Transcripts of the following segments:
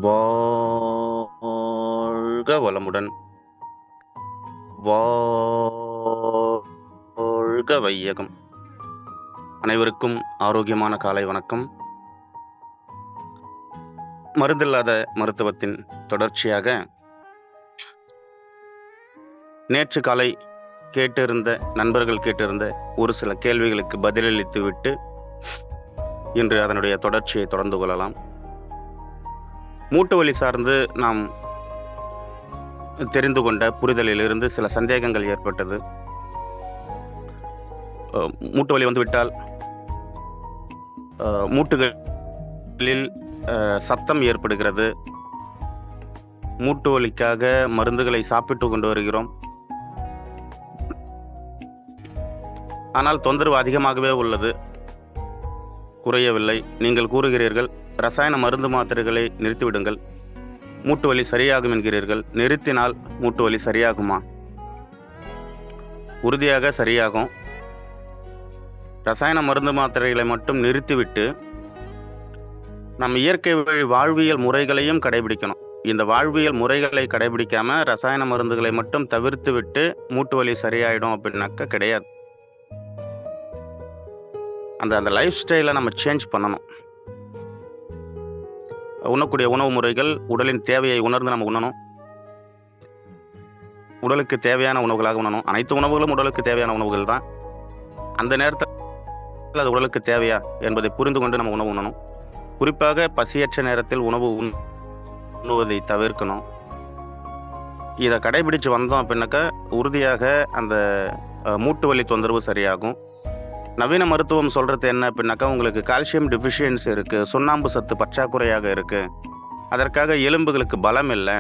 வாழ்க வளமுடன். வாழ்க வையகம். அனைவருக்கும் ஆரோக்கியமான காலை வணக்கம். மருந்தில்லாத மருத்துவத்தின் தொடர்ச்சியாக நேற்று காலை நண்பர்கள் கேட்டிருந்த ஒரு சில கேள்விகளுக்கு பதிலளித்து விட்டு இன்று அதனுடைய தொடர்ச்சியை தொடர்ந்து கொள்ளலாம். மூட்டு வலி சார்ந்து நாம் தெரிந்து கொண்ட புரிதலிலிருந்து சில சந்தேகங்கள் ஏற்பட்டது. மூட்டு வலி வந்துவிட்டால் மூட்டுகளில் சத்தம் ஏற்படுகிறது. மூட்டு வலிக்காக மருந்துகளை சாப்பிட்டு கொண்டு வருகிறோம். ஆனால் தொந்தரவு அதிகமாகவே உள்ளது, குறையவில்லை. நீங்கள் கூறுகிறீர்கள், ரசாயன மருந்து மாத்திரைகளை நிறுத்திவிடுங்கள், மூட்டு வலி சரியாகும் என்கிறீர்கள். நிறுத்தினால் மூட்டு வலி சரியாகுமா? உறுதியாக சரியாகும். ரசாயன மருந்து மாத்திரைகளை மட்டும் நிறுத்திவிட்டு நம்ம இயற்கை வழி வாழ்வியல் முறைகளையும் கடைபிடிக்கணும். இந்த வாழ்வியல் முறைகளை கடைபிடிக்காம ரசாயன மருந்துகளை மட்டும் தவிர்த்து விட்டு மூட்டு வலி சரியாயிடும் அப்படின்னாக்க கிடையாது. அந்த லைஃப் ஸ்டைலை நம்ம சேஞ்ச் பண்ணணும். உண்ணக்கூடிய உணவு முறைகள் உடலின் தேவையை உணர்ந்து நம்ம உண்ணணும். உடலுக்கு தேவையான உணவுகளாக உண்ணணும். அனைத்து உணவுகளும் உடலுக்கு தேவையான உணவுகள் தான். அந்த நேரத்தில் அது உடலுக்கு தேவையா என்பதை புரிந்து கொண்டு நம்ம உணவு உண்ணணும். குறிப்பாக பசியற்ற நேரத்தில் உணவு உண்ணுவதை தவிர்க்கணும். இதை கடைபிடிச்சு வந்தோம் அப்படின்னாக்கா உறுதியாக அந்த மூட்டு வலி தொந்தரவு சரியாகும். நவீன மருத்துவம் சொல்றது என்ன அப்படின்னாக்கா, உங்களுக்கு கால்சியம் டெஃபிஷியன்சி இருக்கு, சுண்ணாம்பு சத்து பற்றாக்குறையாக இருக்கு, அதற்காக எலும்புகளுக்கு பலம் இல்லை,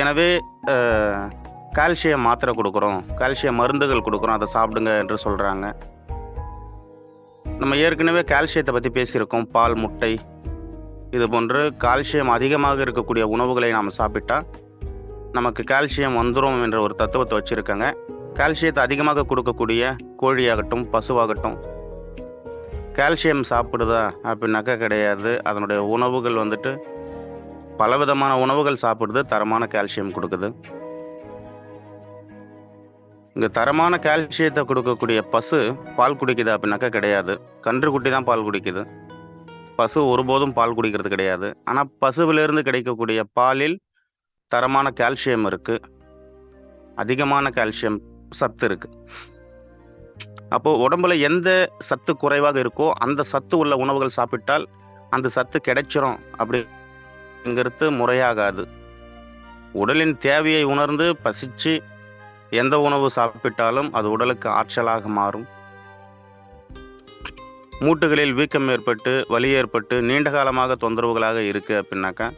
எனவே கால்சியம் மாத்திரை கொடுக்குறோம், கால்சியம் மருந்துகள் கொடுக்குறோம், அதை சாப்பிடுங்க என்று சொல்றாங்க. நம்ம ஏற்கனவே கால்சியத்தை பற்றி பேசியிருக்கோம். பால், முட்டை இது போன்று கால்சியம் அதிகமாக இருக்கக்கூடிய உணவுகளை நாம் சாப்பிட்டா நமக்கு கால்சியம் வந்துடும் என்ற ஒரு தத்துவத்தை வச்சுருக்காங்க. கால்சியத்தை அதிகமாக கொடுக்கக்கூடிய கோழியாகட்டும் பசுவாகட்டும் கால்சியம் சாப்பிடுதா அப்படின்னாக்கா கிடையாது. அதனுடைய உணவுகள் வந்துட்டு பலவிதமான உணவுகள் சாப்பிடுது, தரமான கால்சியம் கொடுக்குது. இங்கே தரமான கால்சியத்தை கொடுக்கக்கூடிய பசு பால் குடிக்குது அப்படின்னாக்கா கிடையாது. கன்றுக்குட்டி தான் பால் குடிக்குது, பசு ஒருபோதும் பால் குடிக்கிறது கிடையாது. ஆனால் பசுவிலிருந்து கிடைக்கக்கூடிய பாலில் தரமான கால்சியம் இருக்கு, அதிகமான கால்சியம் சத்து இருக்கு. அப்போ உடம்புல எந்த சத்து குறைவாக இருக்கோ அந்த சத்து உள்ள உணவுகள் சாப்பிட்டால் அந்த சத்து கிடைச்சிரும் அப்படிங்கிறது முறையாகாது. உடலின் தேவையை உணர்ந்து பசிச்சு எந்த உணவு சாப்பிட்டாலும் அது உடலுக்கு ஆற்றலாக மாறும். மூட்டுகளில் வீக்கம் ஏற்பட்டு வலி ஏற்பட்டு நீண்ட காலமாக தொந்தரவுகளாக இருக்கு அப்படின்னாக்கா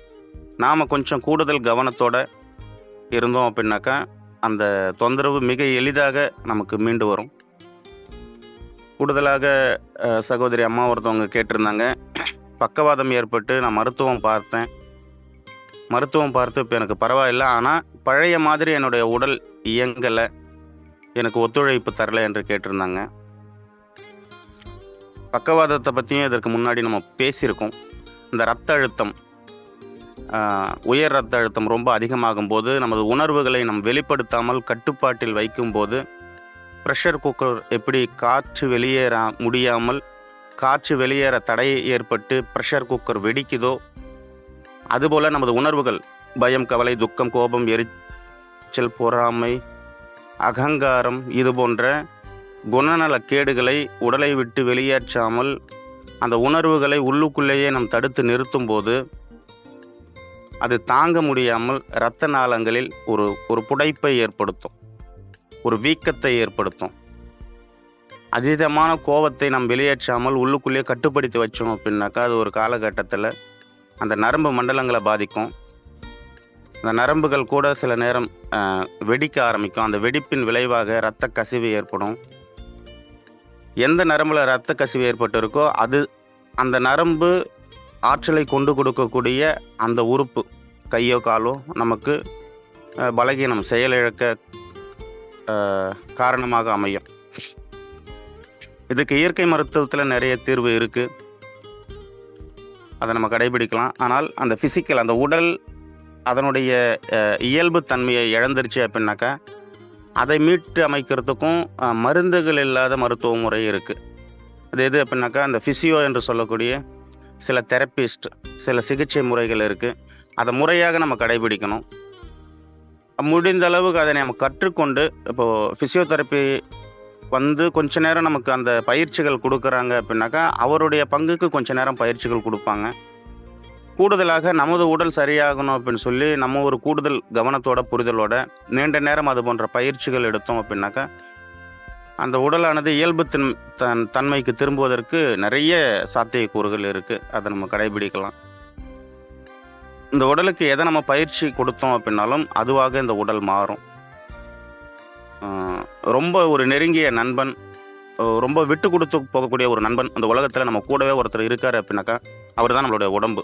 நாம கொஞ்சம் கூடுதல் கவனத்தோட இருந்தோம் அப்படின்னாக்கா அந்த தொந்தரவு மிக எளிதாக நமக்கு மீண்டு வரும். கூடுதலாக சகோதரி அம்மா ஒருத்தவங்க கேட்டிருந்தாங்க, பக்கவாதம் ஏற்பட்டு நான் மருத்துவம் பார்த்து இப்போ எனக்கு பரவாயில்லை, ஆனால் பழைய மாதிரி என்னுடைய உடல் இயங்கலை, எனக்கு ஒத்துழைப்பு தரலை என்று கேட்டிருந்தாங்க. பக்கவாதத்தை பற்றியும் இதற்கு முன்னாடி நம்ம பேசியிருக்கோம். இந்த இரத்த அழுத்தம், உயர் இரத்த அழுத்தம் ரொம்ப அதிகமாகும் போது நமது உணர்வுகளை நம் வெளிப்படுத்தாமல் கட்டுப்பாட்டில் வைக்கும்போது ப்ரெஷர் குக்கர் எப்படி காற்று வெளியேற முடியாமல் காற்று வெளியேற தடை ஏற்பட்டு ப்ரெஷர் குக்கர் வெடிக்குதோ அதுபோல் நமது உணர்வுகள் பயம், கவலை, துக்கம், கோபம், எரிச்சல், பொறாமை, அகங்காரம் இது போன்ற குணநல கேடுகளை உடலை விட்டு வெளியேற்றாமல் அந்த உணர்வுகளை உள்ளுக்குள்ளேயே நாம் தடுத்து நிறுத்தும் போது அது தாங்க முடியாமல் இரத்த நாளங்களில் ஒரு புடைப்பை ஏற்படுத்தும், ஒரு வீக்கத்தை ஏற்படுத்தும். அதீதமான கோபத்தை நாம் வெளியேற்றாமல் உள்ளுக்குள்ளேயே கட்டுப்படுத்தி வச்சோம் அப்படின்னாக்கா அது ஒரு காலகட்டத்தில் அந்த நரம்பு மண்டலங்களை பாதிக்கும். அந்த நரம்புகள் கூட சில நேரம் வெடிக்க ஆரம்பிக்கும். அந்த வெடிப்பின் விளைவாக இரத்த கசிவு ஏற்படும். எந்த நரம்புல இரத்த கசிவு ஏற்பட்டு இருக்கோ அது அந்த நரம்பு ஆற்றலை கொண்டு கொடுக்கக்கூடிய அந்த உறுப்பு கையோ காலோ நமக்கு பலகீனம், செயலிழக்க காரணமாக அமையும். இதுக்கு இயற்கை மருத்துவத்தில் நிறைய தீர்வு இருக்குது. அதை நம்ம கடைபிடிக்கலாம். ஆனால் அந்த ஃபிசிக்கல், அந்த உடல் அதனுடைய இயல்பு தன்மையை இழந்துருச்சு அப்படின்னாக்கா, அதை மீட்டு அமைக்கிறதுக்கும் மருந்துகள் இல்லாத மருத்துவ முறை இருக்குது. அது எது அப்படின்னாக்கா, அந்த ஃபிசியோ என்று சொல்லக்கூடிய சில தெரப்பிஸ்ட், சில சிகிச்சை முறைகள் இருக்குது. அதை முறையாக நம்ம கடைபிடிக்கணும். முடிந்த அளவுக்கு அதை நம்ம கற்றுக்கொண்டு, இப்போது ஃபிசியோதெரப்பி கொஞ்ச நேரம் நமக்கு அந்த பயிற்சிகள் கொடுக்குறாங்க அப்படின்னாக்கா, அவருடைய பங்குக்கு கொஞ்ச நேரம் பயிற்சிகள் கொடுப்பாங்க. கூடுதலாக நமது உடல் சரியாகணும் அப்படின்னு சொல்லி நம்ம ஒரு கூடுதல் கவனத்தோட, புரிதலோட நீண்ட நேரம் அது போன்ற பயிற்சிகள் எடுத்தோம் அப்படின்னாக்கா, அந்த உடலானது இயல்பு தன்மைக்கு திரும்புவதற்கு நிறைய சாத்தியக்கூறுகள் இருக்குது. அதை நம்ம கடைபிடிக்கலாம். இந்த உடலுக்கு எதை நம்ம பயிற்சி கொடுத்தோம் அப்படின்னாலும் அதுவாக இந்த உடல் மாறும். ரொம்ப ஒரு நெருங்கிய நண்பன், ரொம்ப விட்டு கொடுத்து போகக்கூடிய ஒரு நண்பன் அந்த உலகத்தில் நம்ம கூடவே ஒருத்தர் இருக்காரு அப்படின்னாக்கா, அவர் தான் நம்மளுடைய உடம்பு.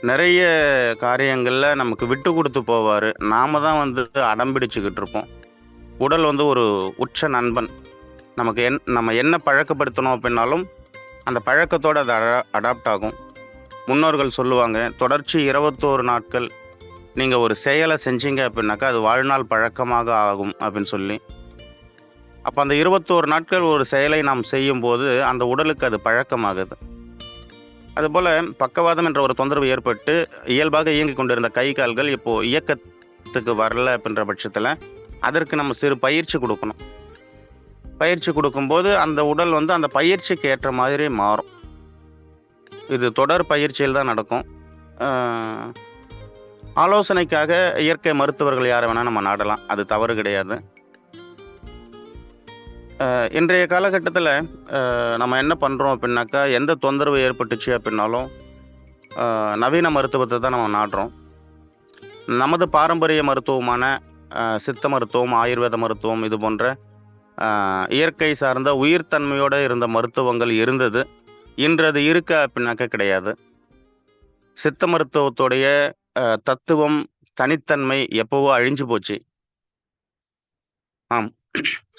நிறைய காரியங்களில் நமக்கு விட்டு கொடுத்து போவார். நாம தான் அடம்பிடிச்சுக்கிட்டு இருப்போம். உடல் ஒரு உச்ச நண்பன். நமக்கு நம்ம என்ன பழக்கப்படுத்தணும் அப்படின்னாலும் அந்த பழக்கத்தோடு அது அடாப்ட் ஆகும். முன்னோர்கள் சொல்லுவாங்க, தொடர்ச்சி 21 நாட்கள் நீங்கள் ஒரு செயலை செஞ்சீங்க அப்படின்னாக்கா அது வாழ்நாள் பழக்கமாக ஆகும் அப்படின்னு சொல்லி. அப்போ அந்த 21 நாட்கள் ஒரு செயலை நாம் செய்யும்போது அந்த உடலுக்கு அது பழக்கமாகுது. அதுபோல் பக்கவாதம் என்ற ஒரு தொந்தரவு ஏற்பட்டு இயல்பாக இயங்கி கொண்டிருந்த கை கால்கள் இப்போது இயக்கத்துக்கு வரல அப்படின்ற பட்சத்தில் அதற்கு நம்ம சிறு பயிற்சி கொடுக்கணும். பயிற்சி கொடுக்கும்போது அந்த உடல் அந்த பயிற்சிக்கு ஏற்ற மாதிரி மாறும். இது தொடர் பயிற்சியில் தான் நடக்கும். ஆலோசனைக்காக இயற்கை மருத்துவர்கள் யாரை வேணால் நம்ம நாடலாம், அது தவறு கிடையாது. இன்றைய காலகட்டத்தில் நம்ம என்ன பண்ணுறோம் அப்படின்னாக்கா, எந்த தொந்தரவு ஏற்பட்டுச்சு அப்படின்னாலும் நவீன மருத்துவத்தை தான் நம்ம நாடுறோம். நமது பாரம்பரிய மருத்துவமான சித்த மருத்துவம், ஆயுர்வேத மருத்துவம், இது போன்ற இயற்கை சார்ந்த உயிர்த்தன்மையோடு இருந்த மருத்துவங்கள் இருந்தது. இன்று அது இருக்க அப்படின்னாக்க கிடையாது. சித்த மருத்துவத்துடைய தத்துவம், தனித்தன்மை எப்போவோ அழிஞ்சு போச்சு. ஆம்,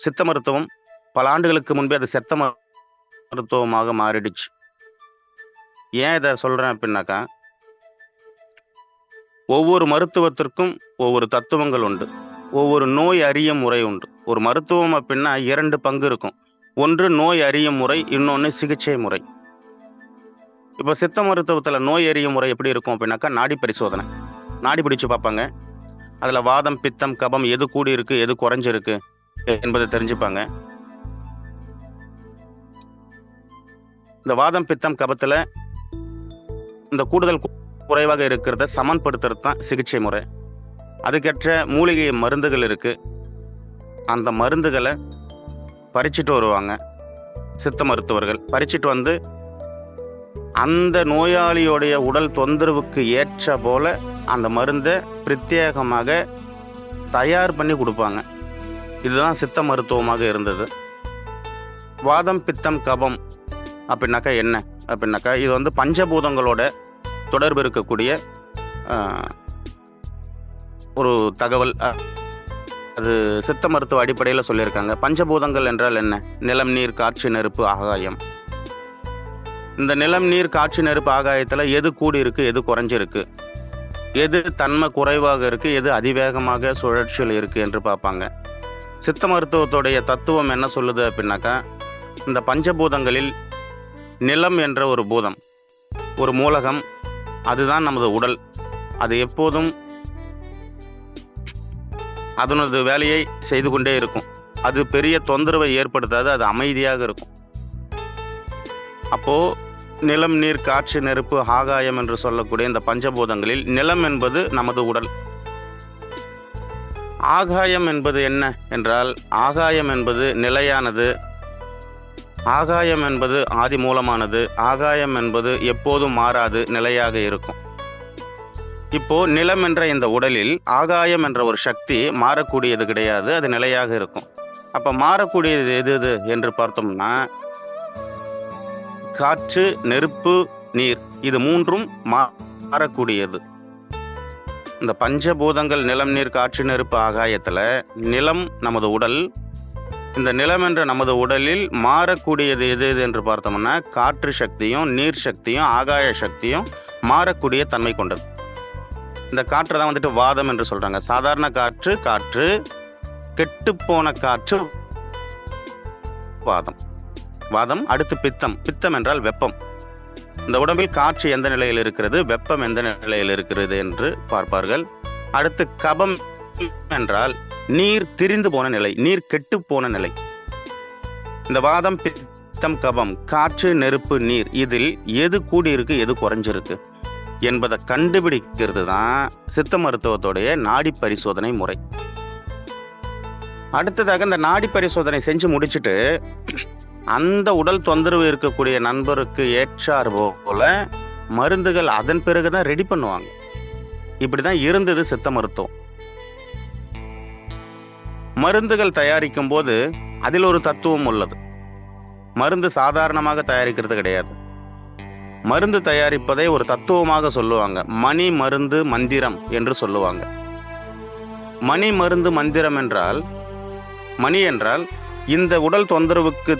சித்த மருத்துவம் பல ஆண்டுகளுக்கு முன்பே அது செத்த மருத்துவமாக மாறிடுச்சு. ஏன் இதை சொல்கிறேன் அப்படின்னாக்கா, ஒவ்வொரு மருத்துவத்திற்கும் ஒவ்வொரு தத்துவங்கள் உண்டு. ஒவ்வொரு நோய் அறியும் முறை உண்டு. ஒரு மருத்துவம் அப்படின்னா 2 பங்கு இருக்கும். ஒன்று நோய் அறியும் முறை, இன்னொன்று சிகிச்சை முறை. இப்போ சித்த மருத்துவத்தில் நோய் அறியும் முறை எப்படி இருக்கும் அப்படின்னாக்கா, நாடி பரிசோதனை. நாடி பிடிச்சு பார்ப்பாங்க. அதில் வாதம், பித்தம், கபம் எது கூடி இருக்கு, எது குறைஞ்சிருக்கு என்பதை தெரிஞ்சுப்பாங்க. இந்த வாதம், பித்தம், கபத்தில் இந்த கூடுதல் குறைவாக இருக்கிறத சமன்படுத்துறது தான் சிகிச்சை முறை. அதுக்கேற்ற மூலிகை மருந்துகள் இருக்கு. அந்த மருந்துகளை பறிச்சுட்டு வருவாங்க சித்த மருத்துவர்கள். பறிச்சுட்டு அந்த நோயாளியோடைய உடல் தொந்தரவுக்கு ஏற்ற போல அந்த மருந்தை பிரத்யேகமாக தயார் பண்ணி கொடுப்பாங்க. இதுதான் சித்த மருத்துவமாக இருந்தது. வாதம், பித்தம், கபம் அப்படின்னாக்கா என்ன அப்படின்னாக்கா, இது பஞ்சபூதங்களோட தொடர்பு இருக்கக்கூடிய ஒரு தகவல். அது சித்த மருத்துவ அடிப்படையில் சொல்லியிருக்காங்க. பஞ்சபூதங்கள் என்றால் என்ன? நிலம், நீர், காற்று, நெருப்பு, ஆகாயம். இந்த நிலம், நீர், காற்று, நெருப்பு, ஆகாயத்தில் எது கூடி இருக்கு, எது குறைஞ்சிருக்கு, எது தன்மை குறைவாக இருக்கு, எது அதிவேகமாக சுழற்சியில் இருக்கு என்று பார்ப்பாங்க. சித்த மருத்துவத்துடைய தத்துவம் என்ன சொல்லுது அப்படின்னாக்கா, இந்த பஞ்சபூதங்களில் நிலம் என்ற ஒரு பூதம், ஒரு மூலகம், அதுதான் நமது உடல். அது எப்போதும் அதனது வேலையை செய்து கொண்டே இருக்கும். அது பெரிய தொந்தரவை ஏற்படுத்தாது, அது அமைதியாக இருக்கும். அப்போ நிலம், நீர், காற்று, நெருப்பு, ஆகாயம் என்று சொல்லக்கூடிய இந்த பஞ்சபூதங்களில் நிலம் என்பது நமது உடல். ஆகாயம் என்பது என்ன என்றால், ஆகாயம் என்பது நிலையானது, ஆகாயம் என்பது ஆதி மூலமானது, ஆகாயம் என்பது எப்போதும் மாறாது, நிலையாக இருக்கும். இப்போ நிலம் என்ற இந்த உடலில் ஆகாயம் என்ற ஒரு சக்தி மாறக்கூடியது கிடையாது, அது நிலையாக இருக்கும். அப்ப மாறக்கூடியது எது என்று பார்த்தோம்னா, காற்று, நெருப்பு, நீர், இது மூன்றும் மாறக்கூடியது. இந்த பஞ்சபூதங்கள் நிலம், நீர், காற்று, நெருப்பு, ஆகாயத்துல நிலம் நமது உடல், இந்த நிலம் என்ற நமது உடலில் மாறக்கூடியது எது எது என்று பார்த்தோம்னா காற்று சக்தியும் நீர் சக்தியும் ஆகாய சக்தியும் மாறக்கூடிய தன்மை கொண்டது. இந்த காற்றை தான் வந்துட்டு வாதம் என்று சொல்றாங்க. சாதாரண காற்று காற்று, கெட்டுப்போன காற்று வாதம். வாதம். அடுத்து பித்தம். பித்தம் என்றால் வெப்பம். இந்த உடம்பில் காற்று எந்த நிலையில் இருக்கிறது, வெப்பம் எந்த நிலையில் இருக்கிறது என்று பார்ப்பார்கள். அடுத்து கபம் என்றால் நீர் திரிந்து போன நிலை, நீர் கெட்டு போன நிலை. இந்த வாதம், பித்தம், கபம், காற்று, நெருப்பு, நீர், இதில் எது கூடி இருக்கு எது குறைஞ்சிருக்கு என்பதை கண்டுபிடிக்கிறது தான் சித்த மருத்துவத்துடைய நாடி பரிசோதனை முறை. அடுத்ததாக இந்த நாடி பரிசோதனை செஞ்சு முடிச்சுட்டு அந்த உடல் தொந்தரவு இருக்கக்கூடிய நண்பருக்கு ஏற்றார் போல மருந்துகள் அதன் பிறகுதான் ரெடி பண்ணுவாங்க. இப்படிதான் இருந்தது சித்த மருத்துவம். மருந்துகள் தயாரிக்கும் போது அதில் ஒரு தத்துவம் உள்ளது. மருந்து சாதாரணமாக தயாரிக்கிறது கிடையாது. மருந்து தயாரிப்பதை ஒரு தத்துவமாக சொல்லுவாங்க. மணி மருந்து மந்திரம் என்று சொல்லுவாங்க. மணி மருந்து மந்திரம் என்றால், மணி என்றால் இந்த உடல் தொந்தரவுக்கு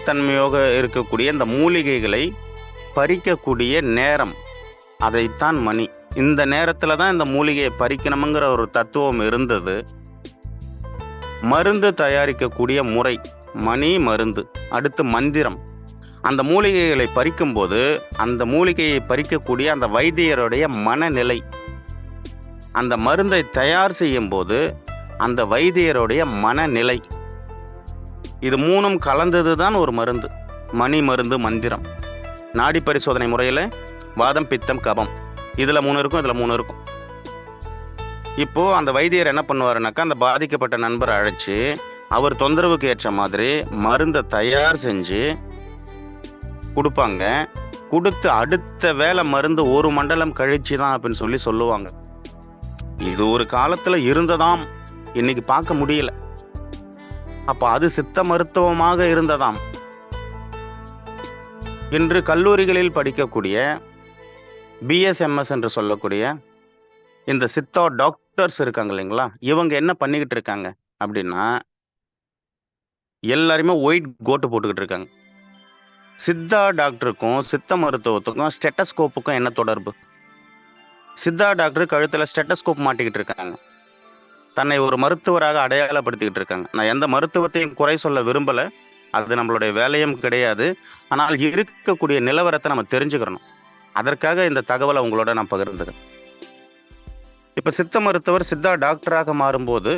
தன்மையாக இருக்கக்கூடிய இந்த மூலிகைகளை பறிக்கக்கூடிய நேரம், அதைத்தான் மணி. இந்த நேரத்துல தான் இந்த மூலிகையை பறிக்கணுங்கிற ஒரு தத்துவம் இருந்தது. மருந்து தயாரிக்கக்கூடிய முறை மணி மருந்து. அடுத்து மந்திரம். அந்த மூலிகைகளை பறிக்கும் போது அந்த மூலிகையை பறிக்கக்கூடிய அந்த வைத்தியருடைய மனநிலை, அந்த மருந்தை தயார் செய்யும் போது அந்த வைத்தியருடைய மனநிலை, இது மூணும் கலந்ததுதான் ஒரு மருந்து. மணி மருந்து மந்திரம். நாடி பரிசோதனை முறையில வாதம், பித்தம், கபம், இதுல 3 இருக்கும், இதுல 3 இருக்கும். இப்போ அந்த வைத்தியர் என்ன பண்ணுவாருனாக்கா, அந்த பாதிக்கப்பட்ட நண்பரை அழைச்சு அவர் தொந்தரவுக்கு ஏற்ற மாதிரி மருந்தை தயார் செஞ்சு கொடுப்பாங்க. கொடுத்து அடுத்த வேலை மருந்து 1 மண்டலம் கழிச்சு தான் அப்படின்னு சொல்லி சொல்லுவாங்க. இது ஒரு காலத்துல இருந்ததாம், இன்னைக்கு பார்க்க முடியல. அப்ப அது சித்த மருத்துவமாக இருந்ததாம். இன்று கல்லூரிகளில் படிக்கக்கூடிய BSMS என்று சொல்லக்கூடிய இந்த சித்தா டாக்டர்ஸ் இருக்காங்க இல்லைங்களா, இவங்க என்ன பண்ணிக்கிட்டு இருக்காங்க அப்படின்னா, எல்லாருமே ஒயிட் கோட்டு போட்டுக்கிட்டு இருக்காங்க. சித்தா டாக்டருக்கும் சித்த மருத்துவத்துக்கும் ஸ்டெட்டஸ்கோப்புக்கும் என்ன தொடர்பு? சித்தா டாக்டர் கழுத்துல ஸ்டெட்டஸ்கோப் மாட்டிக்கிட்டு இருக்காங்க. தன்னை ஒரு மருத்துவராக அடையாளப்படுத்திக்கிட்டு இருக்காங்க. நான் எந்த மருத்துவத்தையும் குறை சொல்ல விரும்பல, அது நம்மளுடைய வேலையும் கிடையாது. ஆனால் இருக்கக்கூடிய நிலவரத்தை நம்ம தெரிஞ்சுக்கிறணும். அதற்காக இந்த தகவலை உங்களோட நான் பகிர்ந்துக்கிறேன். இப்ப சித்த மருத்துவர் சித்தா டாக்டராக மாறும்போது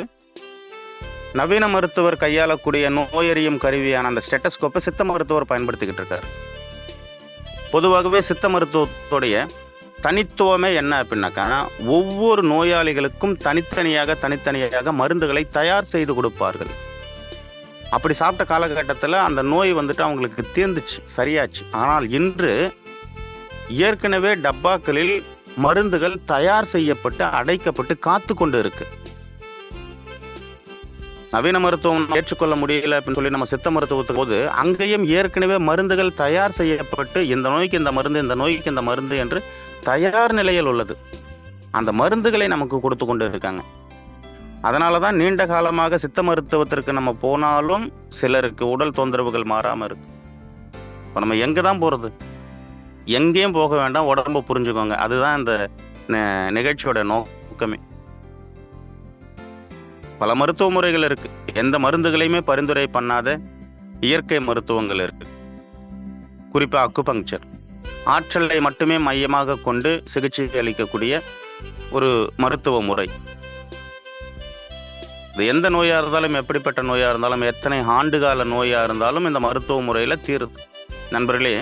நவீன மருத்துவர் கையாளக்கூடிய நோயறியும் கருவியான அந்த ஸ்டெட்டஸ்கோப்பை சித்த மருத்துவர் பயன்படுத்திக்கிட்டு இருக்காரு. பொதுவாகவே சித்த மருத்துவத்துடைய தனித்துவமே என்ன அப்படின்னாக்கா, ஒவ்வொரு நோயாளிகளுக்கும் தனித்தனியாக மருந்துகளை தயார் செய்து கொடுப்பார்கள். அப்படி சாப்பிட்ட காலகட்டத்தில் அந்த நோய் வந்துட்டு அவங்களுக்கு தீர்ந்துச்சு, சரியாச்சு. ஆனால் இன்று ஏற்கனவே டப்பாக்களில் மருந்துகள் தயார் செய்யப்பட்டு அடைக்கப்பட்டு காத்து கொண்டு இருக்கு. நவீன மருத்துவம் ஏற்றுக்கொள்ள முடியல அப்படின்னு சொல்லி நம்ம சித்த மருத்துவத்துக்கு போது அங்கேயும் ஏற்கனவே மருந்துகள் தயார் செய்யப்பட்டு இந்த நோய்க்கு இந்த மருந்து, இந்த நோய்க்கு இந்த மருந்து என்று தயார் நிலையில் உள்ளது. அந்த மருந்துகளை நமக்கு கொடுத்து கொண்டு இருக்காங்க. அதனாலதான் நீண்ட காலமாக சித்த மருத்துவத்திற்கு நம்ம போனாலும் சிலருக்கு உடல் தொந்தரவுகள் மாறாம இருக்கு. இப்ப நம்ம எங்கதான் போறது? எங்கேயும் போக வேண்டாம், உடம்ப புரிஞ்சுக்கோங்க. அதுதான் இந்த நிகழ்ச்சியோட நோக்கமே. பல மருத்துவ முறைகள் இருக்கு. எந்த மருந்துகளையுமே பரிந்துரை பண்ணாத இயற்கை மருத்துவங்கள் இருக்கு. குறிப்பா அக்குபங்க்சர், ஆற்றலை மட்டுமே மையமாக கொண்டு சிகிச்சை அளிக்கக்கூடிய ஒரு மருத்துவ முறை. இது எந்த நோயா இருந்தாலும், எப்படிப்பட்ட நோயா இருந்தாலும், எத்தனை ஆண்டுகால நோயா இருந்தாலும் இந்த மருத்துவ முறையில தீருது. நண்பர்களே,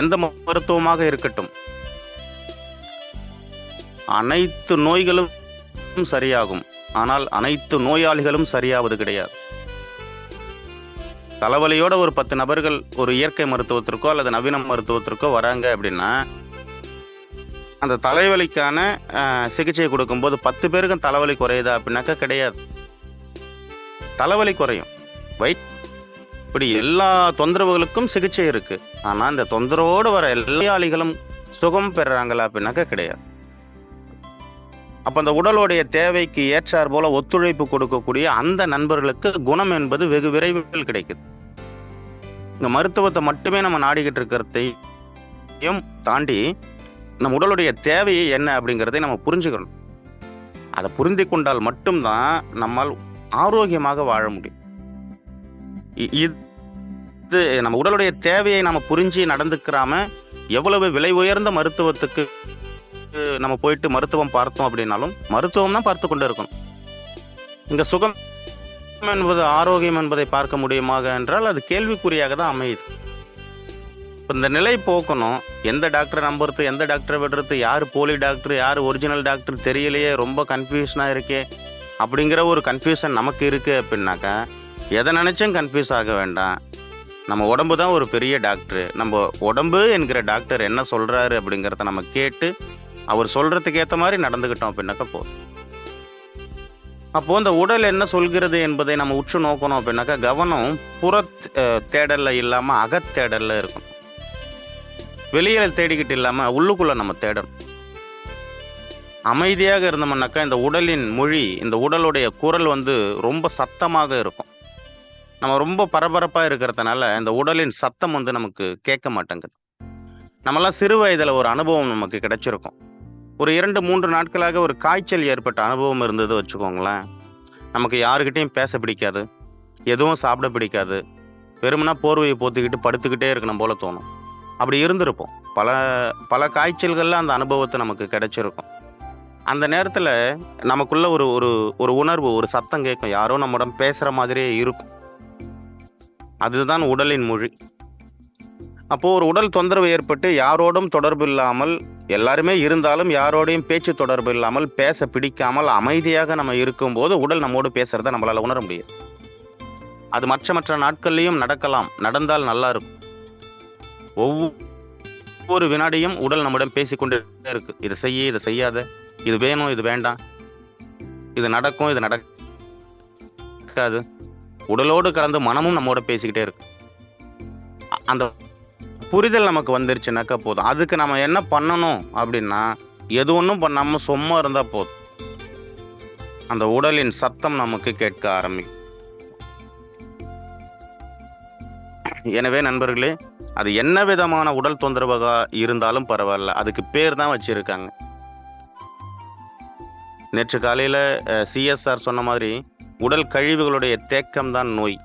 எந்த மருத்துவமாக இருக்கட்டும், அனைத்து நோய்களும் சரியாகும். ஆனால் அனைத்து நோயாளிகளும் சரியாவது கிடையாது. தலைவலியோட ஒரு 10 நபர்கள் ஒரு இயற்கை மருத்துவத்திற்கோ அல்லது நவீன மருத்துவத்திற்கோ வராங்க அப்படின்னா, அந்த தலைவலிக்கான சிகிச்சை கொடுக்கும்போது 10 பேருக்கும் தலைவலி குறையுதா அப்படின்னாக்கா கிடையாது. தலைவலி குறையும், இப்படி எல்லா தொந்தரவுகளுக்கும் சிகிச்சை இருக்கு. ஆனா இந்த தொந்தரவோடு வர எல்லா நோயாளிகளும் சுகம் பெறாங்களா அப்படின்னாக்கா கிடையாது. அப்போ அந்த உடலுடைய தேவைக்கு ஏற்றார் போல ஒத்துழைப்பு கொடுக்கக்கூடிய அந்த நண்பர்களுக்கு குணம் என்பது வெகு விரைவில் கிடைக்குது. இந்த மருத்துவத்தை மட்டுமே நம்ம நாடிக்கிட்டு இருக்கிறதையும் தாண்டி நம்ம உடலுடைய தேவையை என்ன அப்படிங்கிறதை நம்ம புரிஞ்சுக்கணும். அதை புரிந்து கொண்டால் மட்டும்தான் நம்மால் ஆரோக்கியமாக வாழ முடியும். இது நம்ம உடலுடைய தேவையை நம்ம புரிஞ்சு நடந்துக்கிறாம எவ்வளவு விலை உயர்ந்த மருத்துவத்துக்கு நம்ம போயிட்டு மருத்துவம் பார்த்தோம் அப்படின்னாலும் மருத்துவம் தான் பார்த்து கொண்டு இருக்கணும். இங்க சுகம் என்பது ஆரோக்கியம் என்பதை பார்க்க முடியுமாக என்றால் அது கேள்விக்குறியாக தான் அமையுது. இந்த நிலை போக்கணும். எந்த டாக்டரை நம்புறது, எந்த டாக்டரை விடுறது, யார் போலி டாக்டர், யார் ஒரிஜினல் டாக்டர் தெரியலையே, ரொம்ப கன்ஃபியூஷனா இருக்கே அப்படிங்கிற ஒரு கன்ஃபியூஷன் நமக்கு இருக்கு அப்படின்னாக்கா எதை நினைச்சும் கன்ஃபியூஸ் ஆக வேண்டாம். நம்ம உடம்பு தான் ஒரு பெரிய டாக்டர். நம்ம உடம்பு என்கிற டாக்டர் என்ன சொல்றாரு அப்படிங்கிறத நம்ம கேட்டு அவர் சொல்றதுக்கு ஏற்ற மாதிரி நடந்துக்கிட்டோம் அப்படின்னாக்கா போதும். அப்போ இந்த உடல் என்ன சொல்கிறது என்பதை நம்ம உற்று நோக்கணும் அப்படின்னாக்கா கவனம் புற தேடல்ல இல்லாம அகத்தேடல்ல இருக்கணும். வெளியில தேடிக்கிட்டு இல்லாம உள்ளுக்குள்ள நம்ம தேடணும். அமைதியாக இருந்தோம்னாக்கா இந்த உடலின் மொழி, இந்த உடலுடைய குரல் ரொம்ப சத்தமாக இருக்கும். நம்ம ரொம்ப பரபரப்பா இருக்கிறதுனால இந்த உடலின் சத்தம் நமக்கு கேட்க மாட்டேங்குது. நம்மளாம் சிறு வயதுல ஒரு அனுபவம் நமக்கு கிடைச்சிருக்கும். ஒரு 2-3 நாட்களாக ஒரு காய்ச்சல் ஏற்பட்ட அனுபவம் இருந்தது வச்சுக்கோங்களேன். நமக்கு யாருக்கிட்டையும் பேச பிடிக்காது, எதுவும் சாப்பிட பிடிக்காது, வெறுமனா போர்வையை போத்திக்கிட்டு படுத்துக்கிட்டே இருக்கணும் போல தோணும். அப்படி இருந்திருப்போம். பல பல காய்ச்சல்கள்ல அந்த அனுபவத்தை நமக்கு கிடைச்சிருக்கும். அந்த நேரத்துல நமக்குள்ள ஒரு ஒரு ஒரு உணர்வு, ஒரு சத்தம் கேட்கும். யாரோ நம்மிடம் பேசுற மாதிரியே இருக்கும். அதுதான் உடலின் மொழி. அப்போ ஒரு உடல் தொந்தரவு ஏற்பட்டு யாரோடும் தொடர்பு இல்லாமல், எல்லாருமே இருந்தாலும் யாரோடையும் பேச்சு தொடர்பு இல்லாமல், பேச பிடிக்காமல் அமைதியாக நம்ம இருக்கும்போது உடல் நம்மோடு பேசுறத நம்மளால உணர முடியும். அது மற்ற நாட்கள்லயும் நடக்கலாம். நடந்தால் நல்லா இருக்கும். ஒவ்வொரு வினாடியும் உடல் நம்மிடம் பேசிக்கொண்டே இருக்கு. இதை செய்ய, இதை செய்யாத, இது வேணும், இது வேண்டாம், இது நடக்கும், இது நடக்காது. உடலோடு கலந்து மனமும் நம்மோட பேசிக்கிட்டே இருக்கு. அந்த புரிதல் நமக்கு வந்துருச்சுனாக்கா போதும். அதுக்கு நம்ம என்ன பண்ணணும் அப்படின்னா, எது ஒன்றும் பண்ணாம சும்மா இருந்தா போதும். அந்த உடலின் சத்தம் நமக்கு கேட்க ஆரம்பிக்கும். எனவே நண்பர்களே, அது என்ன விதமான உடல் தொந்தரவாக இருந்தாலும் பரவாயில்ல, அதுக்கு பேர் தான் வச்சிருக்காங்க. நேற்று காலையில சிஎஸ்ஆர் சொன்ன மாதிரி உடல் கழிவுகளுடைய தேக்கம் தான் நோய்,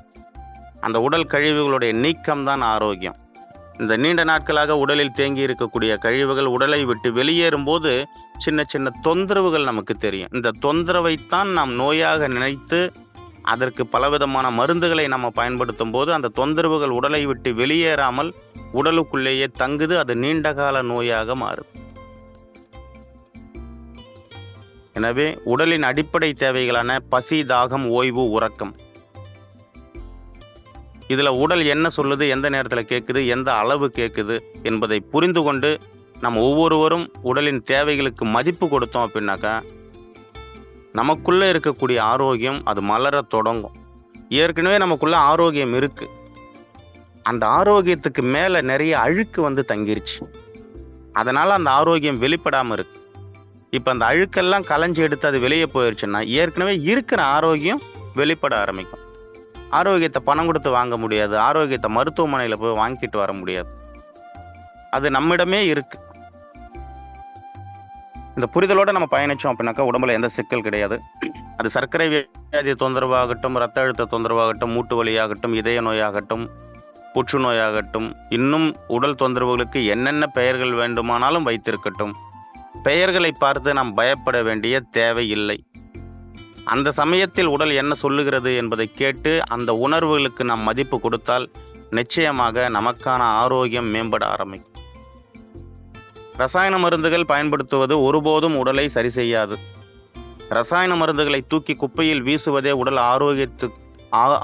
அந்த உடல் கழிவுகளுடைய நீக்கம் தான் ஆரோக்கியம். இந்த நீண்ட நாட்களாக உடலில் தேங்கி இருக்கக்கூடிய கழிவுகள் உடலை விட்டு வெளியேறும் போது சின்ன சின்ன தொந்தரவுகள் நமக்கு தெரியும். இந்த தொந்தரவைத்தான் நாம் நோயாக நினைத்து அதற்கு பலவிதமான மருந்துகளை நம்ம பயன்படுத்தும் போது அந்த தொந்தரவுகள் உடலை விட்டு வெளியேறாமல் உடலுக்குள்ளேயே தங்குது. அது நீண்டகால நோயாக மாறும். எனவே உடலின் அடிப்படை தேவைகளான பசி, தாகம், ஓய்வு, உறக்கம், இதுல உடல் என்ன சொல்லுது, எந்த நேரத்துல கேட்குது, எந்த அளவு கேட்குது என்பதை புரிந்து கொண்டு நம்ம ஒவ்வொருவரும் உடலின் தேவைகளுக்கு மதிப்பு கொடுத்தோம் அப்படின்னாக்கா நமக்குள்ள இருக்கக்கூடிய ஆரோக்கியம் அது மலர தொடங்கும். ஏற்கனவே நமக்குள்ள ஆரோக்கியம் இருக்கு. அந்த ஆரோக்கியத்துக்கு மேல நிறைய அழுக்கு தங்கிருச்சு. அதனால அந்த ஆரோக்கியம் வெளிப்படாம இருக்கு. இப்ப அந்த அழுக்கெல்லாம் களைஞ்சு எடுத்து அது வெளியே போயிருச்சுன்னா ஏற்கனவே இருக்கிற ஆரோக்கியம் வெளிப்பட ஆரம்பிக்கும். ஆரோக்கியத்தை பணம் கொடுத்து வாங்க முடியாது. ஆரோக்கியத்தை மருத்துவமனையில போய் வாங்கிட்டு வர முடியாது. அது நம்மிடமே இருக்கு. இந்த புரிதலோட நம்ம பயணிச்சோம் அப்படின்னாக்கா உடம்புல எந்த சிக்கல் கிடையாது. அது சர்க்கரை வியாதி தொந்தரவாகட்டும், ரத்த அழுத்த தொந்தரவாகட்டும், மூட்டு வலியாகட்டும், இதய நோயாகட்டும், புற்றுநோயாகட்டும், இன்னும் உடல் தொந்தரவுகளுக்கு என்னென்ன பெயர்கள் வேண்டுமானாலும் வைத்திருக்கட்டும், பெயர்களை பார்த்து நாம் பயப்பட வேண்டிய தேவை இல்லை. அந்த சமயத்தில் உடல் என்ன சொல்லுகிறது என்பதை கேட்டு அந்த உணர்வுகளுக்கு நாம் மதிப்பு கொடுத்தால் நிச்சயமாக நமக்கான ஆரோக்கியம் மேம்பட ஆரம்பிக்கும். ரசாயன மருந்துகள் பயன்படுத்துவது ஒருபோதும் உடலை சரி செய்யாது. ரசாயன மருந்துகளை தூக்கி குப்பையில் வீசுவதே உடல்